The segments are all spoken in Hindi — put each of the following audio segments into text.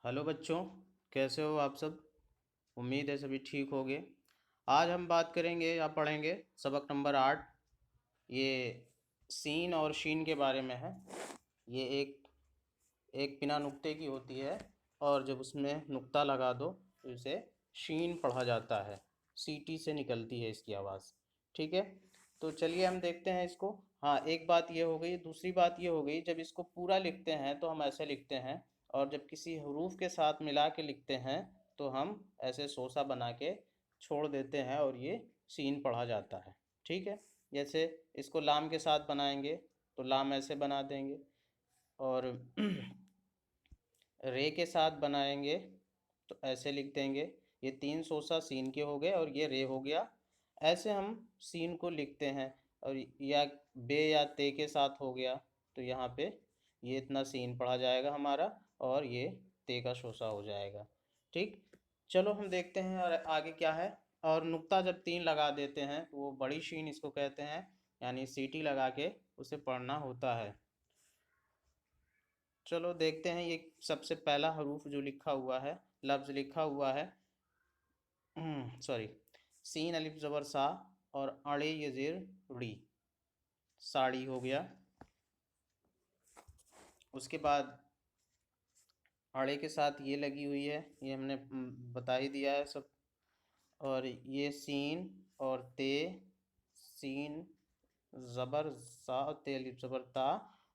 हेलो बच्चों, कैसे हो आप सब। उम्मीद है सभी ठीक होंगे। आज हम बात करेंगे या पढ़ेंगे सबक नंबर 8। ये सीन और शीन के बारे में है। ये एक एक बिना नुक्ते की होती है, और जब उसमें नुक्ता लगा दो तो इसे शीन पढ़ा जाता है। सीटी से निकलती है इसकी आवाज़। ठीक है, तो चलिए हम देखते हैं इसको। हाँ, एक बात ये हो गई। दूसरी बात ये हो गई, जब इसको पूरा लिखते हैं तो हम ऐसे लिखते हैं, और जब किसी हरूफ के साथ मिला के लिखते हैं तो हम ऐसे सोसा बना के छोड़ देते हैं, और ये सीन पढ़ा जाता है। ठीक है, जैसे इसको लाम के साथ बनाएंगे तो लाम ऐसे बना देंगे, और रे के साथ बनाएंगे तो ऐसे लिख देंगे। ये तीन सोसा सीन के हो गए और ये रे हो गया। ऐसे हम सीन को लिखते हैं। और या बे या ते के साथ हो गया तो यहाँ पे ये इतना सीन पढ़ा जाएगा हमारा, और ये ते का सोसा हो जाएगा। ठीक, चलो हम देखते हैं और आगे क्या है। और नुक्ता जब तीन लगा देते हैं तो वो बड़ी शीन इसको कहते हैं, यानी सीटी लगा के उसे पढ़ना होता है। चलो देखते हैं। ये सबसे पहला हरूफ जो लिखा हुआ है, लफ्ज़ लिखा हुआ है, सॉरी, सीन अलिफ ज़बर सा और अड़े ये ज़ेर ड़ी, साड़ी हो गया। उसके बाद अड़े के साथ ये लगी हुई है, ये हमने बता ही दिया है सब। और ये सीन और ते, सीन ज़बर सा और ते अलिफ ज़बर ता,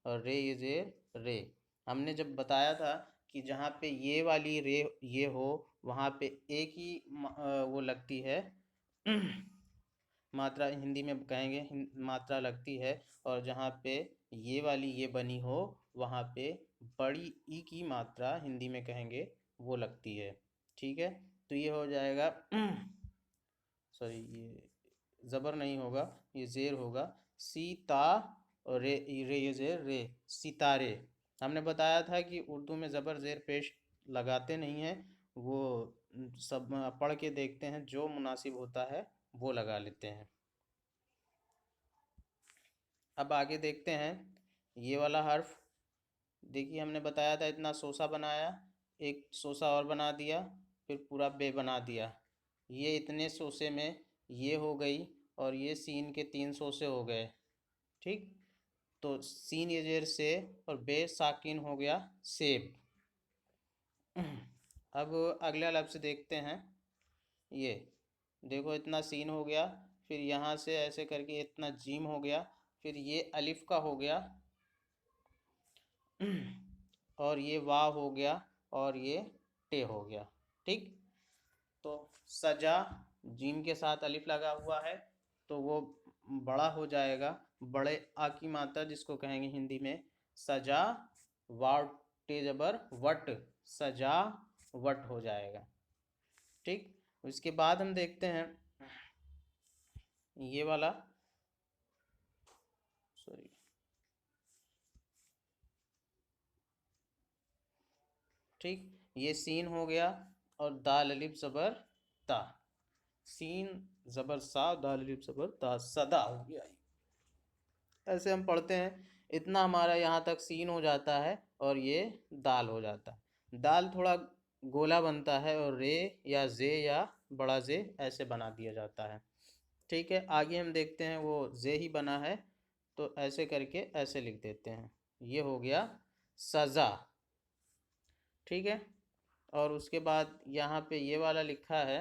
और रे ये ज़ेर रे। हमने जब बताया था कि जहाँ पे ये वाली रे ये हो वहाँ पे एक ही वो लगती है, मात्रा हिंदी में कहेंगे मात्रा लगती है, और जहाँ पे ये वाली ये बनी हो वहाँ पे बड़ी ई की मात्रा हिंदी में कहेंगे वो लगती है। ठीक है, तो ये हो जाएगा सॉरी, ये ज़बर नहीं होगा, ये ज़ेर होगा। सीता और रे ये ज़ेर रे, सितारे। हमने बताया था कि उर्दू में ज़बर ज़ेर पेश लगाते नहीं हैं, वो सब पढ़ के देखते हैं, जो मुनासिब होता है वो लगा लेते हैं। अब आगे देखते हैं ये वाला हर्फ। देखिए, हमने बताया था इतना सोसा बनाया, एक सोसा और बना दिया, फिर पूरा बे बना दिया। ये इतने सोसे में ये हो गई, और ये सीन के तीन सोसे हो गए। ठीक, तो सीन ये जेर से, और बे साकिन हो गया सेब। अब अगला लफ्ज़ देखते हैं। ये देखो, इतना सीन हो गया, फिर यहाँ से ऐसे करके इतना जीम हो गया, फिर ये अलिफ का हो गया, और ये वाव हो गया, और ये टे हो गया। ठीक, तो सजा, जीम के साथ अलिफ लगा हुआ है तो वो बड़ा हो जाएगा, बड़े आ की मात्रा जिसको कहेंगे हिंदी में सजा, वाव टे जबर वट, सजा वट हो जाएगा। ठीक, उसके बाद हम देखते हैं ये वाला, सॉरी, ठीक, ये सीन हो गया, और दाल अलिफ ज़बर ता, सीन ज़बर सा, दाल अलिफ ज़बर ता, सदा हो गया। ऐसे हम पढ़ते हैं, इतना हमारा यहाँ तक सीन हो जाता है, और ये दाल हो जाता है। दाल थोड़ा गोला बनता है, और रे या जे या बड़ा जे ऐसे बना दिया जाता है। ठीक है, आगे हम देखते हैं वो जे ही बना है, तो ऐसे करके ऐसे लिख देते हैं। ये हो गया सज़ा। ठीक है, और उसके बाद यहाँ पे ये वाला लिखा है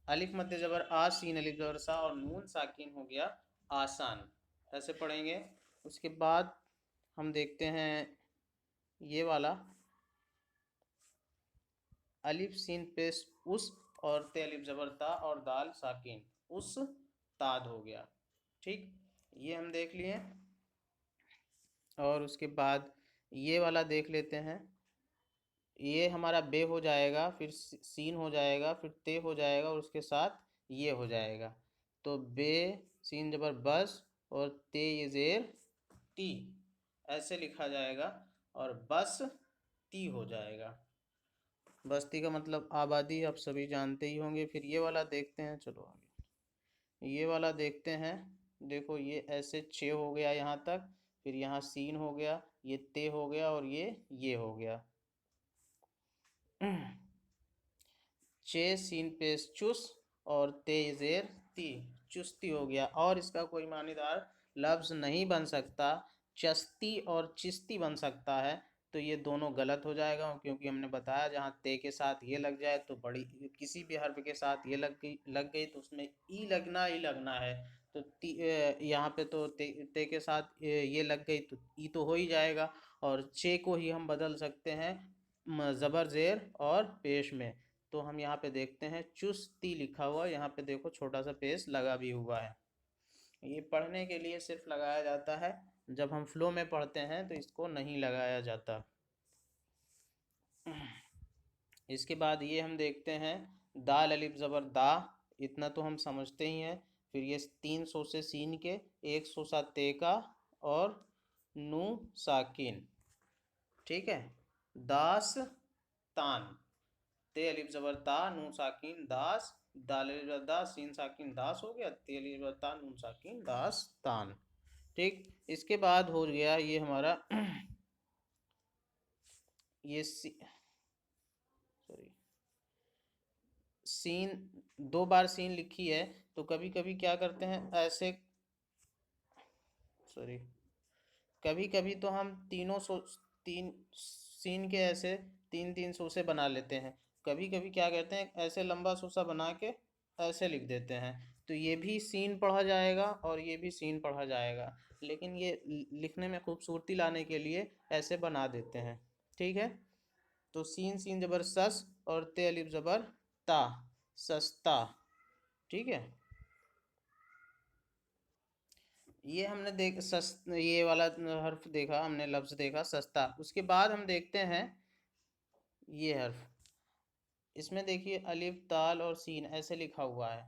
अलिफ मध्य ज़बर आ, सीन अलिफ ज़बर सा, और नून साकिन हो गया आसान। ऐसे पढ़ेंगे। उसके बाद हम देखते हैं ये वाला अलिफ सीन पेश उस, और ते अलिफ ज़बर ता, और दाल साकिन उस, ताद हो गया। ठीक, ये हम देख लिए। और उसके बाद ये वाला देख लेते हैं। ये हमारा बे हो जाएगा, फिर सीन हो जाएगा, फिर ते हो जाएगा, और उसके साथ ये हो जाएगा। तो बे सीन जबर बस, और ते ये ज़ेर ती, ऐसे लिखा जाएगा, और बस ती हो जाएगा। बस्ती का मतलब आबादी, आप सभी जानते ही होंगे। फिर ये वाला देखते हैं, चलो आगे ये वाला देखते हैं। देखो, ये ऐसे छः हो गया यहाँ तक, फिर यहाँ सीन हो गया, ये ते हो गया और ये हो गया। चे सीन पेश चुस और ते जेर ती, चुस्ती हो गया। और इसका कोई मानेदार लफ्ज़ नहीं बन सकता, चस्ती और चिश्ती बन सकता है। तो ये दोनों गलत हो जाएगा, क्योंकि हमने बताया जहाँ ते के साथ ये लग जाए तो बड़ी, किसी भी हर्फ के साथ ये लग गई तो उसमें ई लगना ही लगना है। तो यहाँ पे तो ते के साथ ये लग गई तो ई तो हो ही जाएगा। और चे को ही हम बदल सकते हैं ज़बर ज़ेर और पेश में। तो हम यहाँ पे देखते हैं चुस्ती लिखा हुआ, यहाँ पे देखो छोटा सा पेश लगा भी हुआ है। ये पढ़ने के लिए सिर्फ लगाया जाता है, जब हम फ्लो में पढ़ते हैं तो इसको नहीं लगाया जाता। इसके बाद ये हम देखते हैं दाल अलिफ ज़बर दा, इतना तो हम समझते ही हैं। फिर ये 300 से सीन के, 100 सा ते का और नू साकिन, ठीक है। दास तान, ते अलिफ ज़बर ता नून साकिन दास, दाल अलिफ ज़बर दा सीन साकिन दास हो गया, ते अलिफ ज़बर ता नून साकिन दास तान, ठीक। इसके बाद हो गया ये हमारा ये सॉरी सीन, 2 बार सीन लिखी है तो कभी कभी क्या करते हैं ऐसे, सॉरी, कभी कभी तो हम तीन सीन के ऐसे 300 से बना लेते हैं। कभी कभी क्या करते हैं ऐसे लंबा सोसा बना के ऐसे लिख देते हैं, तो ये भी सीन पढ़ा जाएगा और ये भी सीन पढ़ा जाएगा। लेकिन ये लिखने में खूबसूरती लाने के लिए ऐसे बना देते हैं, ठीक है। तो सीन सीन जबर सस और ते अलिफ जबर ता, सस्ता, ठीक है। ये हमने ये वाला हर्फ देखा, हमने लफ्ज़ देखा सस्ता। उसके बाद हम देखते हैं ये हर्फ, इसमें देखिए अलिफ ताल और सीन ऐसे लिखा हुआ है।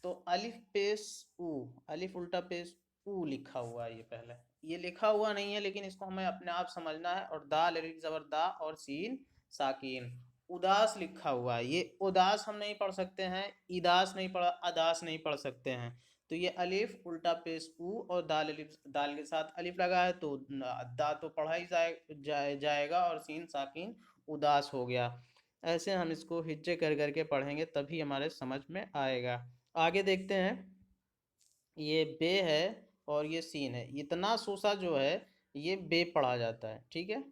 तो अलिफ पेश ऊ, अलिफ उल्टा पेश ऊ लिखा हुआ है। ये पहले ये लिखा हुआ नहीं है, लेकिन इसको हमें अपने आप समझना है। और दाल अलिफ ज़बर दा और सीन साकिन, उदास लिखा हुआ है। ये उदास हम नहीं पढ़ सकते हैं, इदास नहीं पढ़, अदास नहीं पढ़ सकते हैं। तो ये अलिफ उल्टा पेश ऊ और दाल के साथ अलिफ लगा है तो दा तो पढ़ा ही जाएगा और सीन साकिन उदास हो गया। ऐसे हम इसको हिज्जे कर करके पढ़ेंगे तभी हमारे समझ में आएगा। आगे देखते हैं, ये बे है और ये सीन है। इतना सोसा जो है ये बे पढ़ा जाता है, ठीक है।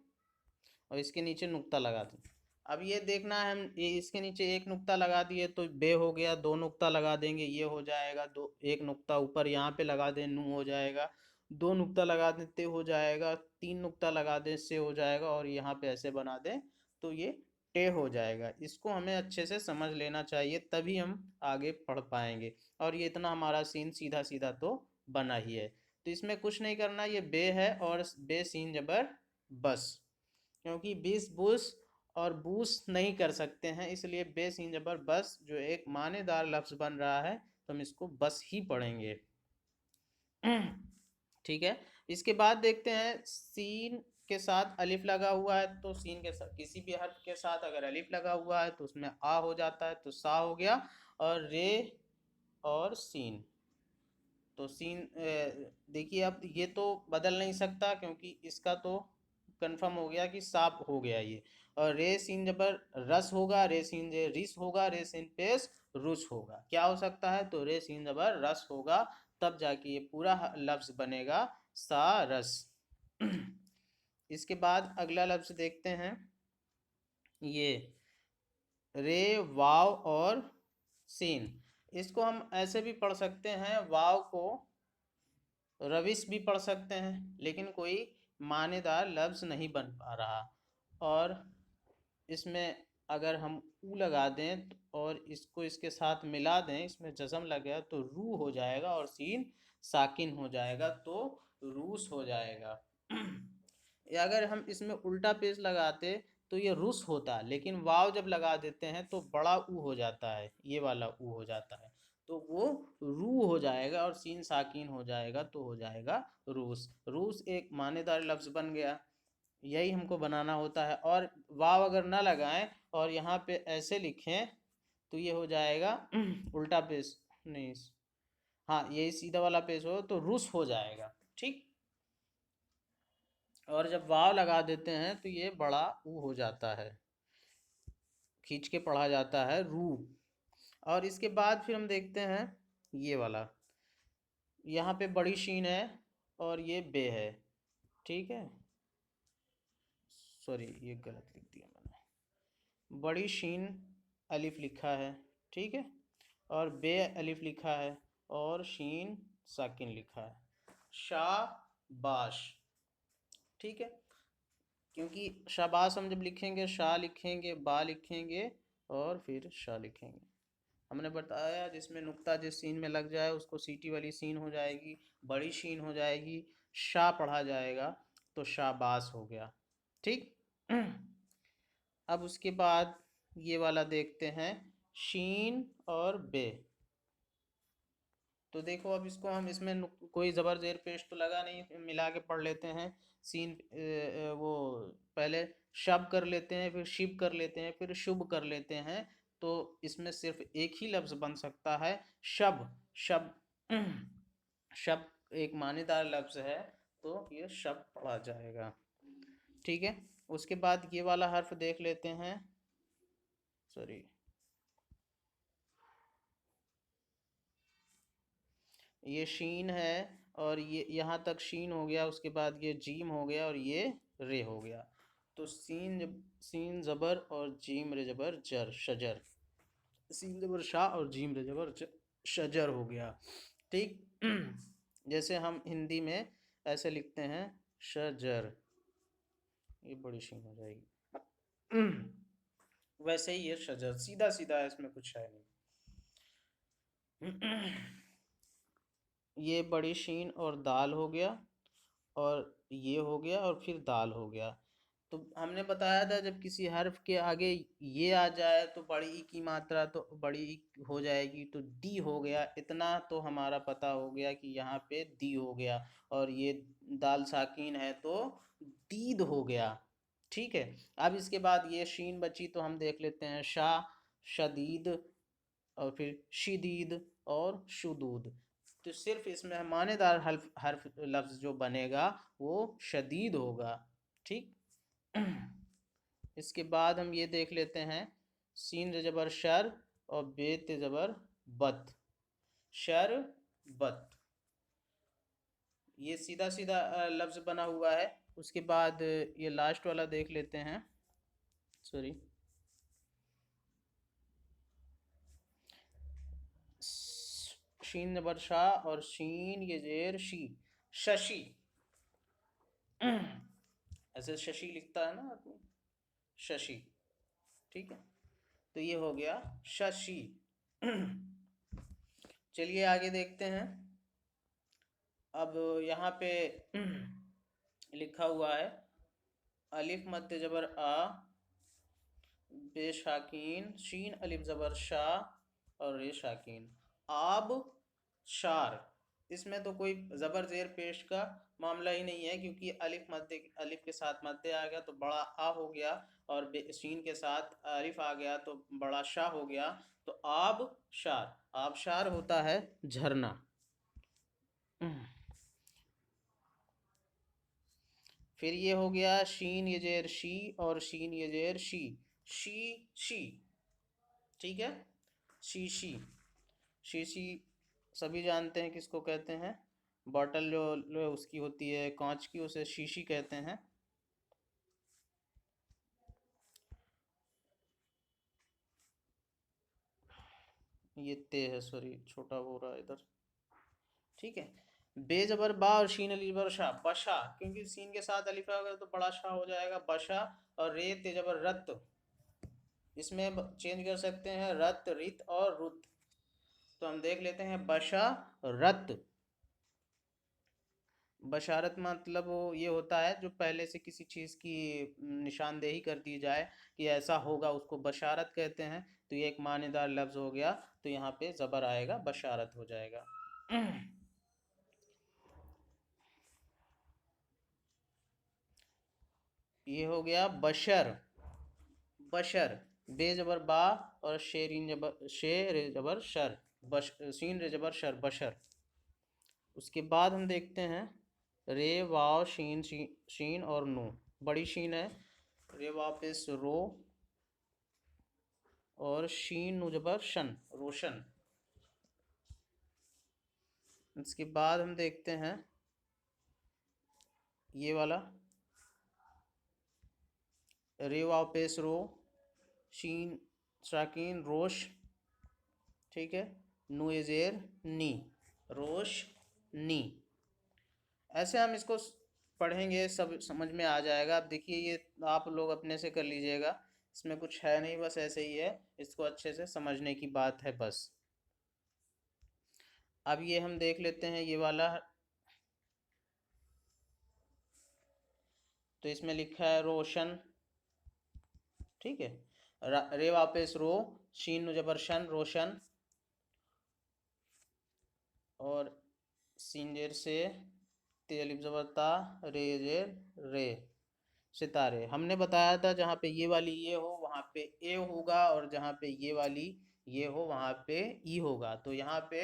और इसके नीचे नुक्ता लगा दें। अब ये देखना है, हम ये इसके नीचे एक नुक्ता लगा दिए तो बे हो गया, 2 नुक्ता लगा देंगे ये हो जाएगा, दो एक नुक्ता ऊपर यहाँ पे लगा दें नू हो जाएगा, 2 नुक्ता लगा देते हो जाएगा, 3 नुक्ता लगा दें से हो जाएगा, और यहाँ पे ऐसे बना दें तो ये टे हो जाएगा। इसको हमें अच्छे से समझ लेना चाहिए तभी हम आगे पढ़ पाएंगे। और ये इतना हमारा सीन सीधा सीधा तो बना ही है। तो इसमें कुछ नहीं करना, ये बे है और बे सीन जबर बस, क्योंकि बीस बुस और बूस नहीं कर सकते हैं, इसलिए बे सीन जबर बस जो एक मानेदार लफ्ज़ बन रहा है तो हम इसको बस ही पढ़ेंगे, ठीक है। इसके बाद देखते हैं सीन के साथ अलिफ लगा हुआ है, तो सीन के साथ किसी भी हर्फ के साथ अगर अलिफ लगा हुआ है तो उसमें आ हो जाता है, तो सा हो गया। और रे और सीन, तो सीन देखिए अब ये तो बदल नहीं सकता क्योंकि इसका तो कंफर्म हो गया कि साफ हो गया ये। और रे सीन जबर रस होगा, रे सीन जे रिस होगा, रे सीन पेश रुस होगा। क्या हो सकता है, तो रे सीन जबर रस होगा, तब जाके ये पूरा लफ्ज़ बनेगा सा रस। इसके बाद अगला लफ्ज़ देखते हैं, ये रे वाव और सीन। इसको हम ऐसे भी पढ़ सकते हैं, वाव को रविश भी पढ़ सकते हैं, लेकिन कोई मानेदार लफ्ज़ नहीं बन पा रहा। और इसमें अगर हम ऊ लगा दें और इसको इसके साथ मिला दें, इसमें जज़म लग गया तो रू हो जाएगा और सीन साकिन हो जाएगा तो रूस हो जाएगा। या अगर हम इसमें उल्टा पेश लगाते तो ये रुस होता, लेकिन वाव जब लगा देते हैं तो बड़ा ऊ हो जाता है, ये वाला ऊ हो जाता है, तो वो रू हो जाएगा और सीन साकिन हो जाएगा तो हो जाएगा रूस। रूस एक मानेदार लफ्ज़ बन गया, यही हमको बनाना होता है। और वाव अगर ना लगाएं और यहाँ पे ऐसे लिखें तो ये हो जाएगा उल्टा पेश, नहीं, हाँ यही सीधा वाला पेश हो तो रुस हो जाएगा, ठीक। और जब वाव लगा देते हैं तो ये बड़ा ऊ हो जाता है, खींच के पढ़ा जाता है रू। और इसके बाद फिर हम देखते हैं ये वाला, यहाँ पे बड़ी शीन है और ये बे है, ठीक है, सॉरी ये गलत लिख दिया मैंने, बड़ी शीन अलिफ लिखा है, ठीक है, और बे अलिफ लिखा है और शीन साकिन लिखा है, शाबाश, ठीक है। क्योंकि शाबाश हम जब लिखेंगे शा लिखेंगे, बा लिखेंगे और फिर शाह लिखेंगे। हमने बताया जिसमें नुक्ता जिस सीन में लग जाए उसको सीटी वाली सीन हो जाएगी, बड़ी शीन हो जाएगी, शाह पढ़ा जाएगा तो शाबाश हो गया, ठीक। अब उसके बाद ये वाला देखते हैं, शीन और बे। तो देखो अब इसको हम इसमें कोई ज़बर ज़ेर पेश तो लगा नहीं, मिला के पढ़ लेते हैं। सीन वो पहले शब कर लेते हैं, फिर शिब कर लेते हैं, फिर शुभ कर लेते हैं। तो इसमें सिर्फ एक ही लफ्ज़ बन सकता है, शब। शब शब एक मानेदार लफ्ज़ है तो ये शब पढ़ा जाएगा, ठीक है। उसके बाद ये वाला हर्फ देख लेते हैं, सॉरी ये शीन है और ये यहाँ तक शीन हो गया, उसके बाद ये जीम हो गया और ये रे हो गया। तो सीन ज़बर और जीम रे ज़बर जर, शजर। सीन ज़बर शाह और जीम रे ज़बर शजर हो गया, ठीक। जैसे हम हिंदी में ऐसे लिखते हैं शजर, ये बड़ी शीन हो जाएगी। वैसे ही ये शजर सीधा सीधा है, इसमें कुछ है नहीं। ये बड़ी शीन और दाल हो गया और ये हो गया और फिर दाल हो गया। तो हमने बताया था जब किसी हर्फ के आगे ये आ जाए तो बड़ी ई की मात्रा तो बड़ी ई हो जाएगी, तो दी हो गया। इतना तो हमारा पता हो गया कि यहाँ पे दी हो गया, और ये दाल साकीन है तो दीद हो गया, ठीक है। अब इसके बाद ये शीन बची तो हम देख लेते हैं शा, शदीद और फिर शिदीद और शुदूद। तो सिर्फ इसमें मानेदार हर्फ हर्फ लफ्ज़ जो बनेगा वो शदीद होगा, ठीक। इसके बाद हम ये देख लेते हैं, सीन ज़बर शर और बेत ज़बर बत, शर बत, ये सीधा सीधा लफ्ज़ बना हुआ है। उसके बाद ये लास्ट वाला देख लेते हैं, सॉरी शीन ज़बर शाह और शीन ये जेर शी, शशि। ऐसे शशि लिखता है ना आदमी, शशि, ठीक है। तो ये हो गया शशि। चलिए आगे देखते हैं। अब यहाँ पे लिखा हुआ है अलिफ मध्य ज़बर आ, बेशाकीन, शीन अलिफ ज़बर शाह और रे शाकीन, आब शार। इसमें तो कोई ज़बर ज़ेर पेश का मामला ही नहीं है, क्योंकि अलिफ मध्य, अलिफ के साथ मध्य आ गया तो बड़ा आ हो गया, और शीन के साथ अलिफ आ गया तो बड़ा शाह हो गया। तो आब शार, आबशार होता है झरना। फिर ये हो गया शीन ये जेर शी और शीन ये जेर शी, शी, ठीक है, शीशी। शीशी सभी जानते हैं किसको कहते हैं, बॉटल जो उसकी होती है कांच की, उसे शीशी कहते हैं। ये ते है, सॉरी छोटा हो रहा है इधर, ठीक है। बेजबर बा और शीन अली जबर शाह, बशा, क्योंकि सीन के साथ अलिफ आ गया तो बड़ा शाह हो जाएगा, बशा। और रे ते जबर रत, इसमें चेंज कर सकते हैं रत, रित और रुत। तो हम देख लेते हैं बशा रत। बशारत मतलब वो ये होता है जो पहले से किसी चीज़ की निशानदेही कर दी जाए कि ऐसा होगा, उसको बशारत कहते हैं। तो ये एक मानेदार लफ्ज़ हो गया, तो यहाँ पे ज़बर आएगा, बशारत हो जाएगा। ये हो गया बशर, बशर, बे जबर बा और शेरीन जबर शेर जबर शर, बश सीन रे जबर शर, बशर। उसके बाद हम देखते हैं रे वाव शीन शीन और नू। बड़ी शीन है, रे वाव पेश रो, और शीन नू जबर शन, रोशन। इसके बाद हम देखते हैं ये वाला, रे वाव पेश रो, शीन शाकीन रोश, ठीक है, नू इजेर नी, रोश नी। ऐसे हम इसको पढ़ेंगे, सब समझ में आ जाएगा। अब देखिए ये आप लोग अपने से कर लीजिएगा, इसमें कुछ है नहीं, बस ऐसे ही है, इसको अच्छे से समझने की बात है बस। अब ये हम देख लेते हैं ये वाला, तो इसमें लिखा है रोशन, ठीक है, रे वापस रो, शीन नु जबर शन, रोशन, और सीन जेर से, ते अलिफ जबर ता, रे जेर रे, सितारे। हमने बताया था जहाँ पे ये वाली ये हो वहाँ पे ए होगा, और जहाँ पे ये वाली ये हो वहाँ पे ई होगा। तो यहाँ पे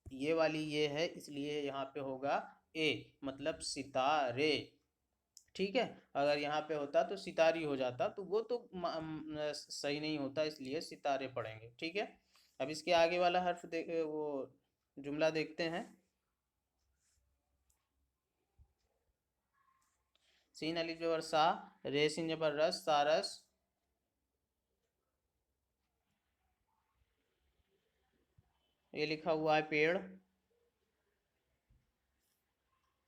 ये वाली ये है, इसलिए यहाँ पे होगा ए, मतलब सितारे, ठीक है। अगर यहाँ पे होता तो सितारी हो जाता, तो वो तो सही नहीं होता, इसलिए सितारे पढ़ेंगे, ठीक है। अब इसके आगे वाला हर्फ वो जुमला देखते हैं। सीन अलिफ जबर सा, रे सीन जबर रस, सारस। ये लिखा हुआ है पेड़,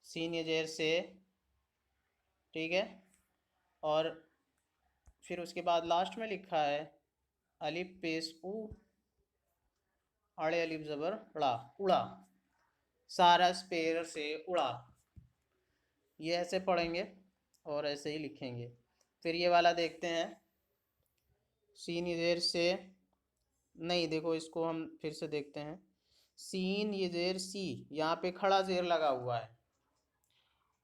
सीन ये जेर से, ठीक है। और फिर उसके बाद लास्ट में लिखा है अलिफ पेश उ, अड़े अलिफ जबर उड़ा, उड़ा, सारस पेड़ से उड़ा। ये ऐसे पढ़ेंगे और ऐसे ही लिखेंगे। फिर ये वाला देखते हैं, सीन ये जेर से, नहीं देखो इसको हम फिर से देखते हैं, सीन ये जेर सी, यहाँ पे खड़ा जेर लगा हुआ है,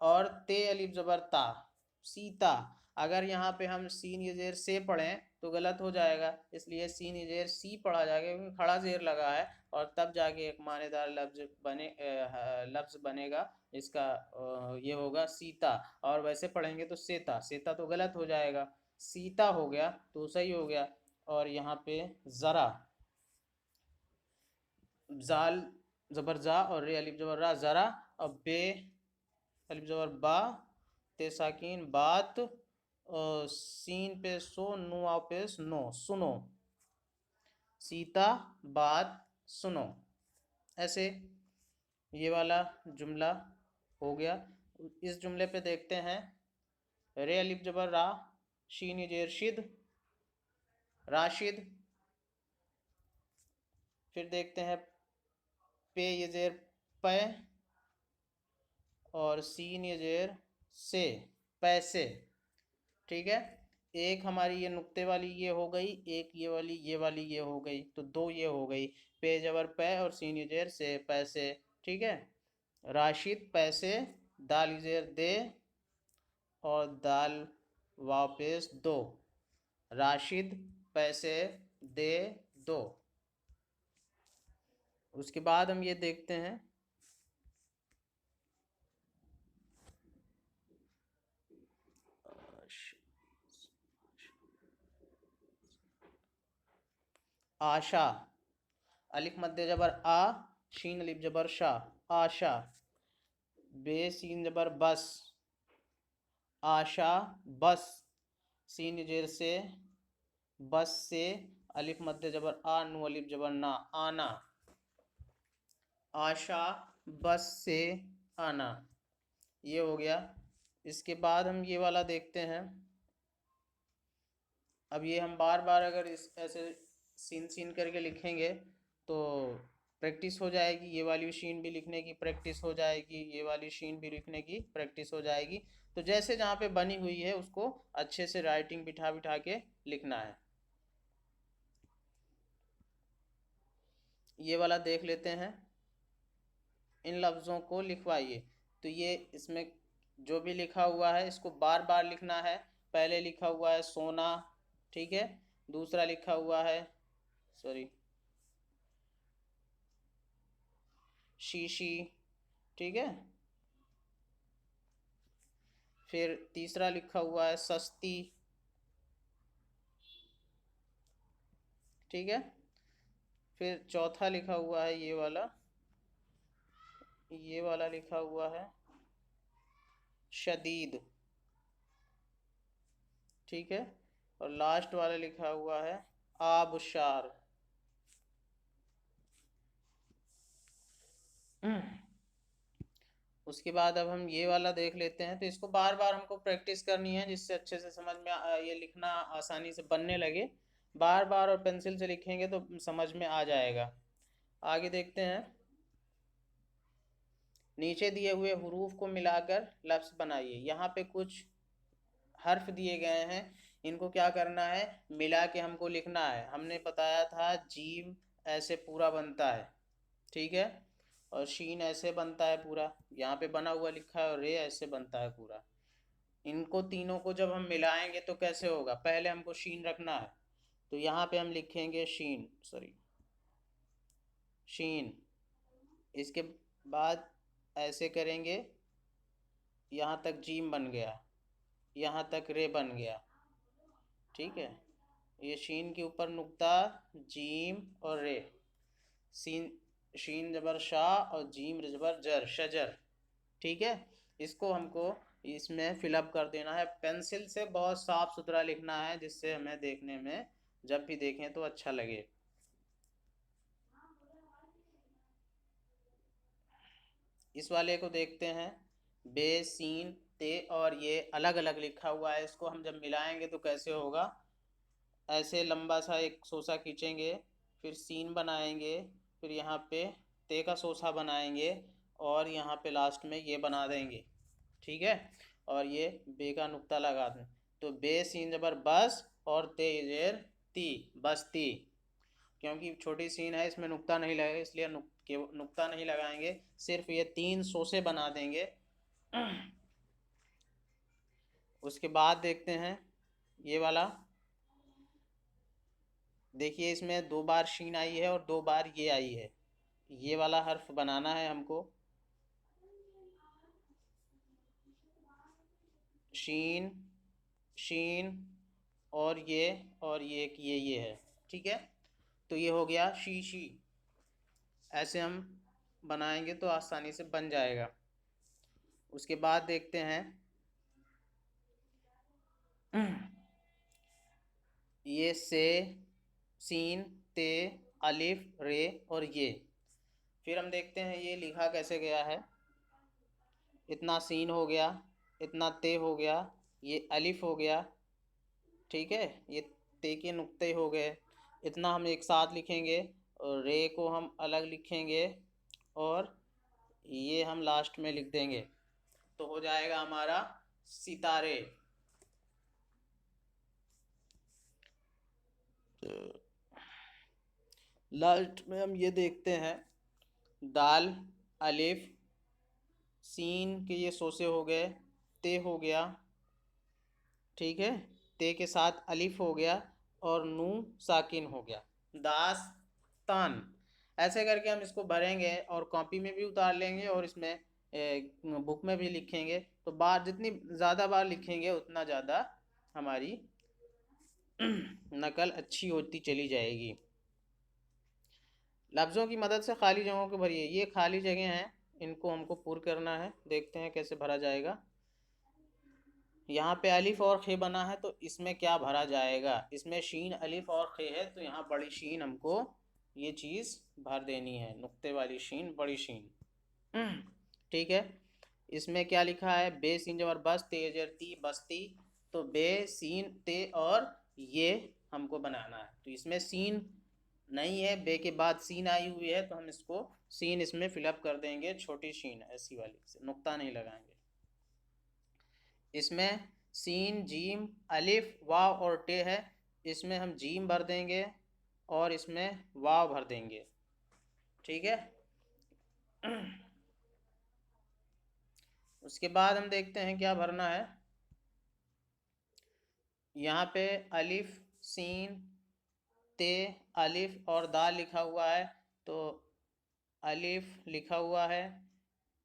और ते अलिफ जबर ता, सीता। अगर यहाँ पे हम सीन ये जेर से पढ़ें तो गलत हो जाएगा, इसलिए सीन ये जेर सी पढ़ा जाएगा, क्योंकि खड़ा जेर लगा है, और तब जाके एक मानेदार लफ्ज बनेगा इसका, ये होगा सीता। और वैसे पढ़ेंगे तो सेता, सेता तो गलत हो जाएगा, सीता हो गया तो सही हो गया। और यहाँ पे ज़रा, जाल जबर जा, और रे अलिफ जबर रा, ज़रा। और बे अलिफ जबर बा, ते साकिन बात, सीन पे सो, नु आओ पे नो, सुनो, सीता बात सुनो। ऐसे ये वाला जुमला हो गया। इस जुमले पे देखते हैं, रे अलिफ जबर रा, शीन जेर शिद, राशिद। फिर देखते हैं पे ये जेर पै, और सीन ये जेर से, पैसे, ठीक है। एक हमारी ये नुक्ते वाली ये हो गई, एक ये वाली ये हो गई, तो दो ये हो गई, पे जबर पै और सीन ये जेर से, पैसे, ठीक है। राशिद पैसे, दाल जेर दे, और दाल वापस दो, राशिद पैसे दे दो। उसके बाद हम ये देखते हैं, आशा, अलिफ मध्य जबर आ, शीन अलिफ जबर शाह, आशा। बे सीन जबर बस, आशा बस, सीन जेर से, बस से, अलिफ मध्य जबर आ, नु अलिफ जबर ना, आना, आशा बस से आना। ये हो गया। इसके बाद हम ये वाला देखते हैं। अब ये हम बार बार अगर इस ऐसे सीन सीन करके लिखेंगे तो प्रैक्टिस हो जाएगी, ये वाली शीन भी लिखने की प्रैक्टिस हो जाएगी, ये वाली शीन भी लिखने की प्रैक्टिस हो जाएगी। तो जैसे जहाँ पे बनी हुई है उसको अच्छे से राइटिंग बिठा बिठा के लिखना है। ये वाला देख लेते हैं, इन लफ्ज़ों को लिखवाइए। तो ये इसमें जो भी लिखा हुआ है इसको बार बार लिखना है। पहले लिखा हुआ है सोना, ठीक है। दूसरा लिखा हुआ है, सॉरी, शीशी, ठीक है। फिर तीसरा लिखा हुआ है सस्ती, ठीक है। फिर चौथा लिखा हुआ है ये वाला लिखा हुआ है शदीद, ठीक है। और लास्ट वाला लिखा हुआ है आबशार। उसके बाद अब हम ये वाला देख लेते हैं। तो इसको बार बार हमको प्रैक्टिस करनी है जिससे अच्छे से समझ में ये लिखना आसानी से बनने लगे। बार बार और पेंसिल से लिखेंगे तो समझ में आ जाएगा। आगे देखते हैं। नीचे दिए हुए हुरूफ को मिलाकर लफ्ज़ बनाइए। यहाँ पे कुछ हर्फ दिए गए हैं, इनको क्या करना है, मिला के हमको लिखना है। हमने बताया था जीम ऐसे पूरा बनता है, ठीक है। और शीन ऐसे बनता है पूरा, यहाँ पे बना हुआ लिखा है। और रे ऐसे बनता है पूरा। इनको तीनों को जब हम मिलाएंगे तो कैसे होगा, पहले हमको शीन रखना है। तो यहाँ पे हम लिखेंगे शीन, सॉरी शीन। इसके बाद ऐसे करेंगे, यहाँ तक जीम बन गया, यहाँ तक रे बन गया, ठीक है। ये शीन के ऊपर नुक्ता, जीम और रे। सीन, शीन जबर शाह और जीम जबर जर, शजर, ठीक है। इसको हमको इसमें फिलअप कर देना है। पेंसिल से बहुत साफ सुथरा लिखना है जिससे हमें देखने में जब भी देखें तो अच्छा लगे। इस वाले को देखते हैं, बे सीन ते, और ये अलग अलग लिखा हुआ है। इसको हम जब मिलाएंगे तो कैसे होगा, ऐसे लंबा सा एक सोसा खींचेंगे, फिर सीन बनाएंगे, फिर यहाँ पे ते का सोसा बनाएंगे, और यहाँ पे लास्ट में ये बना देंगे, ठीक है। और ये बे का नुक्ता लगा दें। तो बे सीन जबर बस और ते जेर ती, बस्ती। क्योंकि छोटी सीन है इसमें नुक्ता नहीं लगेगा, इसलिए नुक्ता नहीं लगाएंगे, सिर्फ ये 3 सोसे बना देंगे। उसके बाद देखते हैं ये वाला। देखिए इसमें 2 बार शीन आई है और 2 बार ये आई है। ये वाला हर्फ बनाना है हमको, शीन, शीन, और ये एक ये है, ठीक है। तो ये हो गया शीशी। ऐसे हम बनाएंगे तो आसानी से बन जाएगा। उसके बाद देखते हैं ये से, सीन, ते, अलिफ, रे और ये। फिर हम देखते हैं ये लिखा कैसे गया है। इतना सीन हो गया, इतना ते हो गया, ये अलिफ हो गया, ठीक है। ये ते के नुक्ते हो गए। इतना हम एक साथ लिखेंगे, और रे को हम अलग लिखेंगे, और ये हम लास्ट में लिख देंगे। तो हो जाएगा हमारा सितारे। लास्ट में हम ये देखते हैं, दाल, अलिफ, सीन के ये सोसे हो गए, ते हो गया, ठीक है। ते के साथ अलिफ हो गया, और नू साकिन हो गया, दास तान। ऐसे करके हम इसको भरेंगे और कॉपी में भी उतार लेंगे, और इसमें बुक में भी लिखेंगे। तो बार जितनी ज़्यादा बार लिखेंगे उतना ज़्यादा हमारी नकल अच्छी होती चली जाएगी। लफ्ज़ों की मदद से खाली जगहों को भरिए। ये खाली जगह हैं, इनको हमको पूर्ण करना है। देखते हैं कैसे भरा जाएगा। यहाँ पे अलिफ और खे बना है, तो इसमें क्या भरा जाएगा, इसमें शीन अलिफ और खे है, तो यहाँ बड़ी शीन हमको ये चीज़ भर देनी है, नुक्ते वाली शीन, बड़ी शीन, ठीक है। इसमें क्या लिखा है, बे सीन जबर बस, ते जर ती, बस्ती। तो बे सीन ते और ये हमको बनाना है। तो इसमें सीन नहीं है, बे के बाद सीन आई हुई है, तो हम इसको सीन इसमें फिलअप कर देंगे, छोटी शीन ऐसी वाली से, नुक्ता नहीं लगाएंगे। इसमें सीन, जीम, अलिफ, वाव और टे है, इसमें हम जीम भर देंगे और इसमें वाव भर देंगे, ठीक है। उसके बाद हम देखते हैं क्या भरना है। यहाँ पे अलिफ, सीन, ते, अलिफ और दाल लिखा हुआ है, तो अलिफ लिखा हुआ है,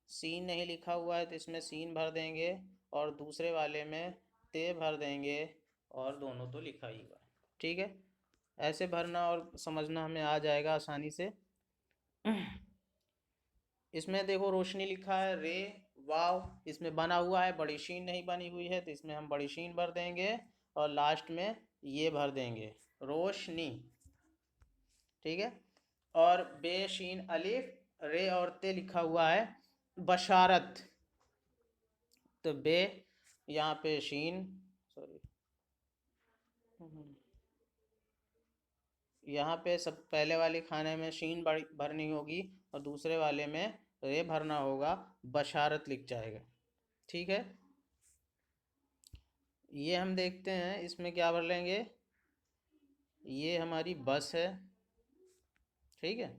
सीन नहीं लिखा हुआ है, तो इसमें सीन भर देंगे, और दूसरे वाले में ते भर देंगे और दोनों तो लिखा ही हुआ है। ठीक है, ऐसे भरना और समझना हमें आ जाएगा आसानी से। इसमें देखो रोशनी लिखा है रे, वाव इसमें बना हुआ है, बड़ी शीन नहीं बनी हुई है तो इसमें हम बड़ी शीन भर देंगे और लास्ट में ये भर देंगे रोशनी। ठीक है, और बेशीन अलिफ रे और ते लिखा हुआ है बशारत, तो बे यहाँ पे शीन, सॉरी यहाँ पे सब पहले वाले खाने में शीन भरनी होगी और दूसरे वाले में रे भरना होगा, बशारत लिख जाएगा। ठीक है, ये हम देखते हैं इसमें क्या भर लेंगे। ये हमारी बस है, ठीक है,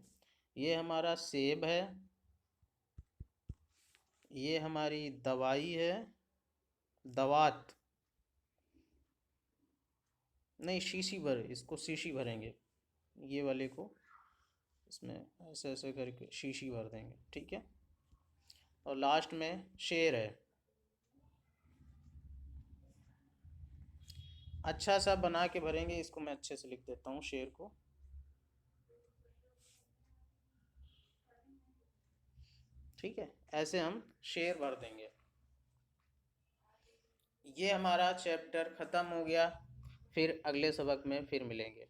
ये हमारा सेब है, ये हमारी दवाई है, दवात नहीं शीशी भर, इसको शीशी भरेंगे, ये वाले को इसमें ऐसे ऐसे करके शीशी भर देंगे। ठीक है, और लास्ट में शेर है। अच्छा सा बना के भरेंगे, इसको मैं अच्छे से लिख देता हूँ शेर को। ठीक है, ऐसे हम शेर भर देंगे। ये हमारा चैप्टर ख़त्म हो गया, फिर अगले सबक में फिर मिलेंगे।